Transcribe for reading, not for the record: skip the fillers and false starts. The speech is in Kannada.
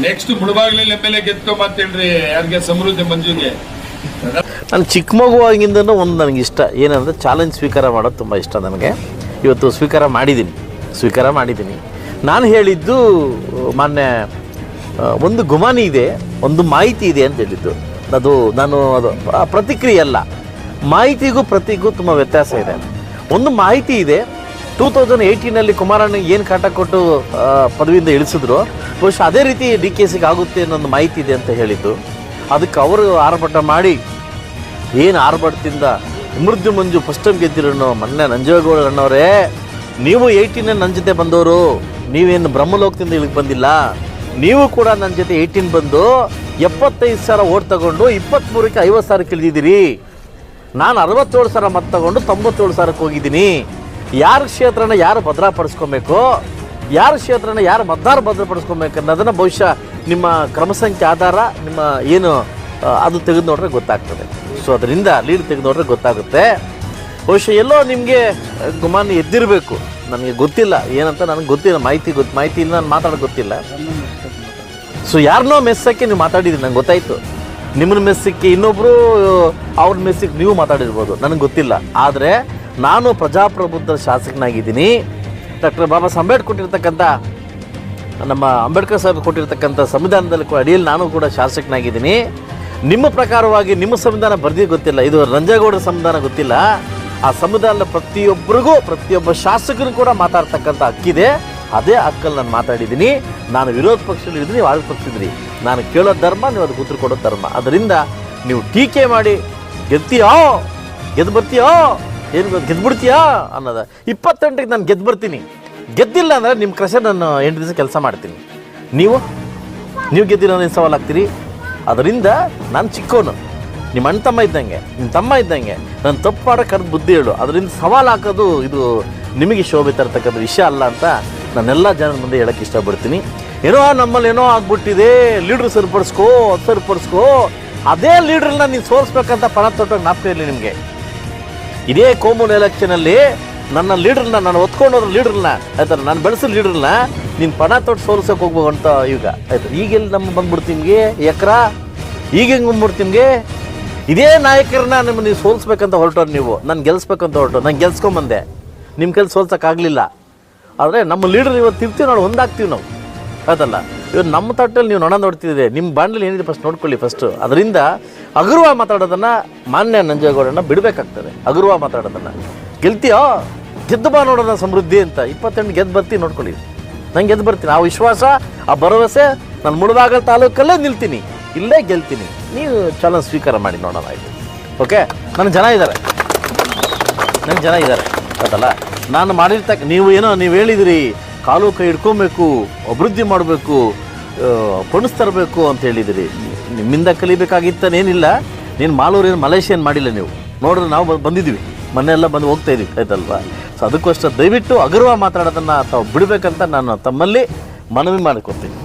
ನೆಕ್ಸ್ಟ್ ಮುಳಬಾಗಿಲಲ್ಲಿ MLA ಗೆದ್ಕೊಂಬ ಹೇಳ್ರಿ. ಯಾರಿಗೆ? ಸಮೃದ್ಧಿ ಮಂಜುಗೆ. ನಾನು ಚಿಕ್ಕ ಮಗುವಾಗಿಂದನೂ ಒಂದು ನನಗೆ ಇಷ್ಟ ಏನಂದರೆ ಚಾಲೆಂಜ್ ಸ್ವೀಕಾರ ಮಾಡೋದು ತುಂಬ ಇಷ್ಟ ನನಗೆ. ಇವತ್ತು ಸ್ವೀಕಾರ ಮಾಡಿದ್ದೀನಿ. ನಾನು ಹೇಳಿದ್ದು ಮಾನ್ಯ ಒಂದು ಗುಮಾನಿ ಇದೆ, ಒಂದು ಮಾಹಿತಿ ಇದೆ ಅಂತ ಹೇಳಿದ್ದು. ಅದು ಪ್ರತಿಕ್ರಿಯೆ ಅಲ್ಲ, ಮಾಹಿತಿಗೂ ಪ್ರತಿಗೂ ತುಂಬ ವ್ಯತ್ಯಾಸ ಇದೆ. ಒಂದು ಮಾಹಿತಿ ಇದೆ, 2018 ಕುಮಾರಣ್ಣಗೆ ಏನು ಕಾಟ ಕೊಟ್ಟು ಪದವಿಯಿಂದ ಇಳಿಸಿದ್ರು, ಬಹುಶಃ ಅದೇ ರೀತಿ DKCಗೆ ಆಗುತ್ತೆ ಅನ್ನೋದು ಮಾಹಿತಿ ಇದೆ ಅಂತ ಹೇಳಿದ್ದು. ಅದಕ್ಕೆ ಅವರು ಆರ್ಭಟ ಮಾಡಿ ಏನು ಆರ್ಭಟದಿಂದ ಸಮೃದ್ಧಿ ಮಂಜು ಫಸ್ಟ್ ಟೈಮ್ ಗೆದ್ದಿರೋನು. ಮೊನ್ನೆ ನಂಜೇಗೌಡ ಅಣ್ಣವರೇ, ನೀವು 18 ನನ್ನ ಜೊತೆ ಬಂದವರು, ನೀವೇನು ಬ್ರಹ್ಮಲೋಕದಿಂದ ಇಲ್ಲಿಗೆ ಬಂದಿಲ್ಲ. ನೀವು ಕೂಡ ನನ್ನ ಜೊತೆ 18 ಬಂದು 75,000 ಓಟ್ ತಗೊಂಡು 23ಕ್ಕೆ 50,000 ಇಳಿದಿದ್ದೀರಿ. ನಾನು 67,000 ಮತ ತಗೊಂಡು 97,000ಕ್ಕೆ ಹೋಗಿದ್ದೀನಿ. ಯಾರ ಕ್ಷೇತ್ರನ ಯಾರು ಭದ್ರಪಡಿಸ್ಕೊಬೇಕು, ಯಾರ ಕ್ಷೇತ್ರನ ಯಾರು ಮತದಾರ ಭದ್ರಪಡಿಸ್ಕೊಬೇಕು ಅನ್ನೋದನ್ನು ಬಹುಶಃ ನಿಮ್ಮ ಕ್ರಮಸಂಖ್ಯೆ ಆಧಾರ ನಿಮ್ಮ ಏನು ಅದು ತೆಗೆದು ನೋಡ್ರೆ ಗೊತ್ತಾಗ್ತದೆ. ಸೊ ಅದರಿಂದ ಲೀಡ್ ತೆಗೆದು ನೋಡ್ರೆ ಗೊತ್ತಾಗುತ್ತೆ. ಬಹುಶಃ ಎಲ್ಲೋ ನಿಮಗೆ ಗುಮಾನಿ ಎದ್ದಿರಬೇಕು, ನನಗೆ ಗೊತ್ತಿಲ್ಲ ಏನಂತ, ನನಗೆ ಗೊತ್ತಿಲ್ಲ, ಮಾಹಿತಿ ಇಲ್ಲ, ನಾನು ಮಾತಾಡೋದು ಗೊತ್ತಿಲ್ಲ. ಸೊ ಯಾರನ್ನೋ ಮೆಸ್ಸಕ್ಕೆ ನೀವು ಮಾತಾಡಿದ್ರಿ, ನಂಗೆ ಗೊತ್ತಾಯಿತು. ನಿಮ್ಮನ್ನ ಮೆಸ್ಸಿಕ್ಕೆ ಇನ್ನೊಬ್ಬರು ಅವ್ರ ಮೆಸ್ಸಿಗೆ ನೀವು ಮಾತಾಡಿರ್ಬೋದು, ನನಗೆ ಗೊತ್ತಿಲ್ಲ. ಆದರೆ ನಾನು ಪ್ರಜಾಪ್ರಭುತ್ವದ ಶಾಸಕನಾಗಿದ್ದೀನಿ. ಡಾಕ್ಟರ್ ಬಾಬಾ ಸಾಹೇಬ್ ಅಂಬೇಡ್ಕರ್ ಕೊಟ್ಟಿರ್ತಕ್ಕಂಥ, ನಮ್ಮ ಅಂಬೇಡ್ಕರ್ ಸಾಹೇಬ್ ಕೊಟ್ಟಿರ್ತಕ್ಕಂಥ ಸಂವಿಧಾನದಲ್ಲಿ ಅಡಿಯಲ್ಲಿ ನಾನು ಕೂಡ ಶಾಸಕನಾಗಿದ್ದೀನಿ. ನಿಮ್ಮ ಪ್ರಕಾರವಾಗಿ ನಿಮ್ಮ ಸಂವಿಧಾನ ಬರ್ದಿ ಗೊತ್ತಿಲ್ಲ, ಇದು ನಂಜೇಗೌಡರ ಸಂವಿಧಾನ ಗೊತ್ತಿಲ್ಲ. ಆ ಸಂವಿಧಾನದ ಪ್ರತಿಯೊಬ್ಬ ಶಾಸಕರು ಕೂಡ ಮಾತಾಡ್ತಕ್ಕಂಥ ಹಕ್ಕಿದೆ. ಅದೇ ಹಕ್ಕಲ್ಲಿ ನಾನು ಮಾತಾಡಿದ್ದೀನಿ. ನಾನು ವಿರೋಧ ಪಕ್ಷದಲ್ಲಿ ಇದ್ದೀನಿ, ನೀವು ಆಡಳಿತ ಪಕ್ಷದಿದ್ರಿ. ನಾನು ಕೇಳೋ ಧರ್ಮ, ನೀವು ಅದಕ್ಕೆ ಉತ್ತರ ಕೊಡೋ ಧರ್ಮ. ಅದರಿಂದ ನೀವು ಟೀಕೆ ಮಾಡಿ ಗೆದ್ದು ಬರ್ತೀಯೋ ಏನು ಗೆದ್ಬಿಡ್ತೀಯಾ ಅನ್ನೋದು 28ಕ್ಕೆ ನಾನು ಗೆದ್ದು ಬರ್ತೀನಿ. ಗೆದ್ದಿಲ್ಲ ಅಂದರೆ ನಿಮ್ಮ ಕ್ರಷರ್ ನಾನು 8 ದಿವಸ ಕೆಲಸ ಮಾಡ್ತೀನಿ. ನೀವು ಗೆದ್ದಿಲ್ಲ ಅಂದರೆ ಸವಾಲಾಗ್ತೀರಿ. ಅದರಿಂದ ನಾನು ಚಿಕ್ಕವನು, ನಿಮ್ಮ ಅಣ್ಣ ತಮ್ಮ ಇದ್ದಂಗೆ, ನಿಮ್ಮ ತಮ್ಮ ಇದ್ದಂಗೆ. ನಾನು ತಪ್ಪು ಮಾಡೋ ಕರೆದು ಬುದ್ಧಿ ಹೇಳು. ಅದರಿಂದ ಸವಾಲು ಹಾಕೋದು ಇದು ನಿಮಗೆ ಶೋಭೆ ತರ್ತಕ್ಕಂಥ ವಿಷಯ ಅಲ್ಲ ಅಂತ ನಾನೆಲ್ಲ ಜನರ ಮುಂದೆ ಹೇಳೋಕ್ಕೆ ಇಷ್ಟಪಡ್ತೀನಿ. ನಮ್ಮಲ್ಲಿ ಏನೋ ಆಗ್ಬಿಟ್ಟಿದೆ, ಲೀಡ್ರ್ ಸರಿಪಡಿಸ್ಕೋ. ಅದೇ ಲೀಡ್ರನ್ನ ನೀನು ಸೋಲಿಸ್ಬೇಕಂತ ಪಣ ತೊಟ್ಟೋಗಿ ಜ್ಞಾಪಕ ಇರಲಿ ನಿಮಗೆ. ಇದೇ ಕೋಮೂನ್ ಎಲೆಕ್ಷನಲ್ಲಿ ನನ್ನ ಲೀಡ್ರನ್ನ, ನಾನು ಹೊತ್ಕೊಂಡು ಹೋದ್ರ ಲೀಡ್ರನ್ನ ಆಯ್ತಾರೆ, ನಾನು ಬೆಳೆಸೋ ಲೀಡ್ರನ್ನ ನೀನು ಪಣ ತೊಟ್ಟು ಸೋಲ್ಸೋಕೆ ಹೋಗ್ಬೇಕು ಅಂತ ಈಗ ಆಯ್ತು. ಈಗೆಲ್ಲಿ ನಮ್ಮ ಬಂದ್ಬಿಡ್ತೀನಿಗೆ ಈಗ ಹೆಂಗೆ ಬಂದ್ಬಿಡ್ತೀನಿಗೆ ಇದೇ ನಾಯಕರನ್ನ ನೀವು ಸೋಲ್ಸ್ಬೇಕಂತ ಹೊರಟೋರು. ನೀವು ನಾನು ಗೆಲ್ಸ್ಬೇಕಂತ ಹೊರಟು, ನಾನು ಗೆಲ್ಸ್ಕೊಂಬಂದೆ, ನಿಮ್ಮ ಕೈಲಿ ಸೋಲ್ಸೋಕ್ಕಾಗಲಿಲ್ಲ. ಆದರೆ ನಮ್ಮ ಲೀಡರ್ ಇವತ್ತು ಇರ್ತೀವಿ, ನಾವು ಒಂದಾಗ್ತೀವಿ ನಾವು, ಅದಲ್ಲ. ಇವತ್ತು ನಮ್ಮ ತಟ್ಟಲ್ಲಿ ನೀವು ನೊಣ ನೋಡ್ತಿದ್ದೀರಿ, ನಿಮ್ಮ ಬಾಂಡ್ಲಿ ಏನಿದೆ ಫಸ್ಟ್ ನೋಡ್ಕೊಳ್ಳಿ ಫಸ್ಟು. ಅದರಿಂದ ಹಗುರವ ಮಾತಾಡೋದನ್ನು ಮಾನ್ಯ ನಂಜೇಗೌಡನ ಬಿಡಬೇಕಾಗ್ತದೆ. ಹಗುರವ ಮಾತಾಡೋದನ್ನು ಗೆಲ್ತೀಯೋ ಗೆದ್ದು ಬಾ ನೋಡೋಣ ಸಮೃದ್ಧಿ ಅಂತ. 28 ಗೆದ್ದು ಬರ್ತೀನಿ, ನೋಡ್ಕೊಳ್ಳಿ. ನಂಗೆ ಗೆದ್ದು ಬರ್ತೀನಿ, ಆ ವಿಶ್ವಾಸ, ಆ ಭರವಸೆ. ನಾನು ಮುಳಬಾಗಿಲು ತಾಲೂಕಲ್ಲೇ ನಿಲ್ತೀನಿ, ಇಲ್ಲೇ ಗೆಲ್ತೀನಿ. ನೀವು ಚಾಲೆಂಜ್ ಸ್ವೀಕಾರ ಮಾಡಿ ನೋಡೋಣ, ಆಯಿತು? ಓಕೆ, ನನಗೆ ಜನ ಇದ್ದಾರೆ ಅದಲ್ಲ. ನಾನು ನೀವು ಹೇಳಿದಿರಿ, ಕಾಲು ಕೈ ಹಿಡ್ಕೊಬೇಕು, ಅಭಿವೃದ್ಧಿ ಮಾಡಬೇಕು, ಪಣಿಸ್ತರಬೇಕು ಅಂತ ಹೇಳಿದಿರಿ. ನಿಮ್ಮಿಂದ ಕಲಿಬೇಕಾಗಿತ್ತನೇನಿಲ್ಲ. ನೀನು ಮಾಲೂರೇನು ಮಲೇಷಿಯನ್ ಮಾಡಿಲ್ಲ. ನೀವು ನೋಡಿದ್ರೆ ನಾವು ಬಂದಿದ್ದೀವಿ, ಮನೆಯೆಲ್ಲ ಬಂದು ಹೋಗ್ತಾ ಇದೀವಿ, ಆಯ್ತಲ್ವಾ? ಸೊ ಅದಕ್ಕೋಸ್ಕರ ದಯವಿಟ್ಟು ಹಗುರವಾಗಿ ಮಾತಾಡೋದನ್ನು ತಾವು ಬಿಡಬೇಕಂತ ನಾನು ತಮ್ಮಲ್ಲಿ ಮನವಿ ಮಾಡಿಕೊಡ್ತೀನಿ.